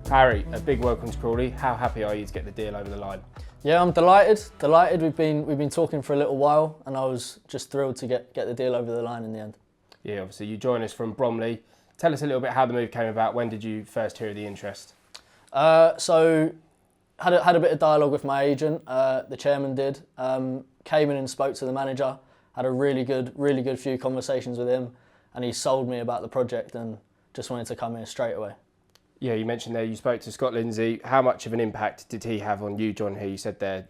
Harry, a big welcome to Crawley. How happy are you to get the deal over the line? Yeah, I'm delighted. Delighted. We've been talking for a little while, and I was just thrilled to get the deal over the line in the end. Yeah, obviously you join us from Bromley. Tell us a little bit how the move came about. When did you first hear of the interest? So had a bit of dialogue with my agent. The chairman did. Came in and spoke to the manager. Had a really good few conversations with him, and he sold me about the project and just wanted to come in straight away. Yeah, you mentioned there you spoke to Scott Lindsay. How much of an impact did he have on you, John? Here you said there,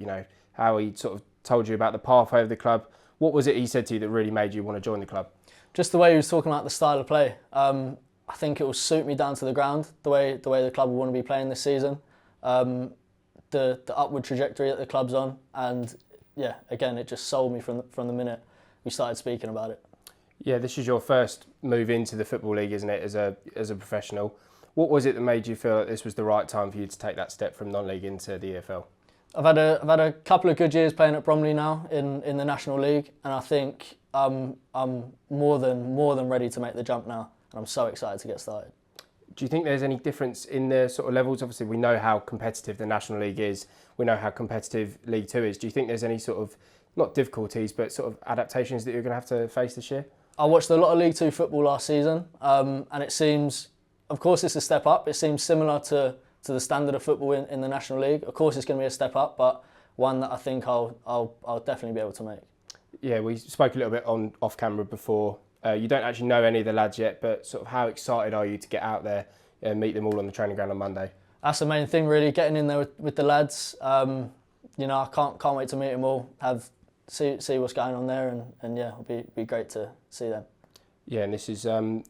how he sort of told you about the pathway of the club. What was it he said to you that really made you want to join the club? Just the way he was talking about the style of play. I think it will suit me down to the ground. The way the club will want to be playing this season. The upward trajectory that the club's on, and yeah, again, it just sold me from the minute we started speaking about it. Yeah, this is your first move into the Football League, isn't it, as a professional? What was it that made you feel that this was the right time for you to take that step from non-league into the EFL? I've had a couple of good years playing at Bromley now in the National League, and I think I'm more than ready to make the jump now, and I'm so excited to get started. Do you think there's any difference in the sort of levels? Obviously, we know how competitive the National League is. We know how competitive League Two is. Do you think there's any sort of, not difficulties, but sort of adaptations that you're going to have to face this year? I watched a lot of League Two football last season, and it seems, of course, it's a step up. It seems similar to the standard of football in the National League. Of course, it's going to be a step up, but one that I think I'll definitely be able to make. Yeah, we spoke a little bit off camera before. You don't actually know any of the lads yet, but sort of how excited are you to get out there and meet them all on the training ground on Monday? That's the main thing, really, getting in there with the lads. I can't wait to meet them all, see what's going on there, and yeah, it'll be great to see them. Yeah, and this is it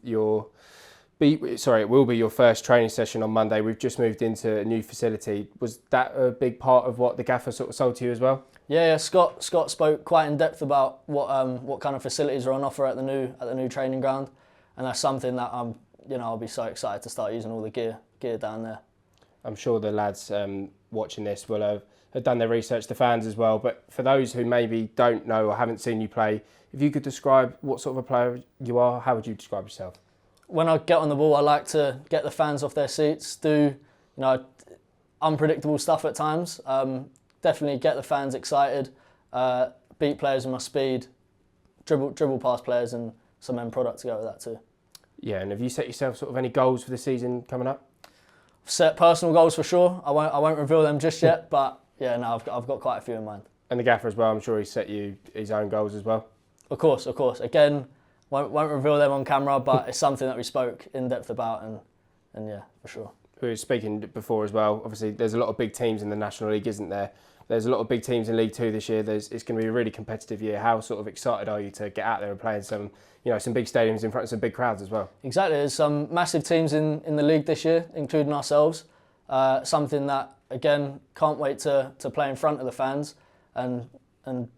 will be your first training session on Monday. We've just moved into a new facility. Was that a big part of what the gaffer sort of sold to you as well? Yeah. Scott spoke quite in depth about what kind of facilities are on offer at the new training ground, and that's something that I'll be so excited to start using all the gear down there. I'm sure the lads watching this will have done their research, the fans as well. But for those who maybe don't know or haven't seen you play, if you could describe what sort of a player you are, how would you describe yourself? When I get on the ball, I like to get the fans off their seats, do unpredictable stuff at times. Definitely get the fans excited, beat players with my speed, dribble past players, and some end product to go with that too. Yeah, and have you set yourself sort of any goals for the season coming up? I've set personal goals for sure. I won't reveal them just yet, but yeah, no, I've got quite a few in mind. And the gaffer as well, I'm sure he set you his own goals as well. Of course. Again, won't reveal them on camera, but it's something that we spoke in depth about, and yeah, for sure. We were speaking before as well. Obviously, there's a lot of big teams in the National League, isn't there? There's a lot of big teams in League Two this year. It's going to be a really competitive year. How sort of excited are you to get out there and play in some big stadiums in front of some big crowds as well? Exactly. There's some massive teams in the league this year, including ourselves. Something that, again, can't wait to play in front of the fans and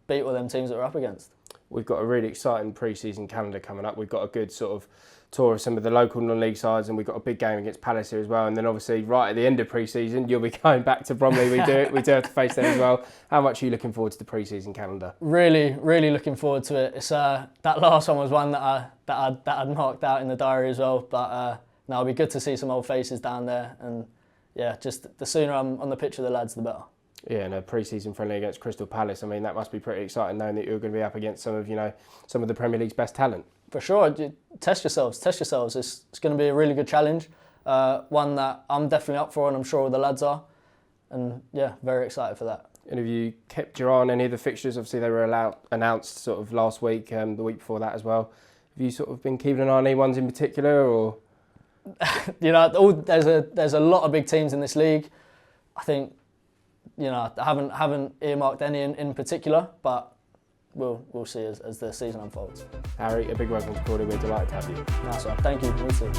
beat all them teams that we're up against. We've got a really exciting pre-season calendar coming up. We've got a good sort of tour of some of the local non-league sides, and we've got a big game against Palace here as well. And then obviously right at the end of pre-season, you'll be going back to Bromley. We do have to face them as well. How much are you looking forward to the pre-season calendar? Really looking forward to it. It's that last one was one that I'd marked out in the diary as well. But no, it'll be good to see some old faces down there, and yeah, just the sooner I'm on the pitch with the lads, the better. Yeah, and a pre-season friendly against Crystal Palace. I mean, that must be pretty exciting knowing that you're going to be up against some of the Premier League's best talent. For sure, test yourselves. It's going to be a really good challenge, one that I'm definitely up for, and I'm sure all the lads are. And yeah, very excited for that. And have you kept your eye on any of the fixtures? Obviously, they were announced sort of last week, the week before that as well. Have you sort of been keeping an eye on any ones in particular, or? There's a lot of big teams in this league. I think. I haven't earmarked any in particular, but we'll see as the season unfolds. Harry, a big welcome to Crawley. We're delighted to have you. Nice one. Thank you. Me too.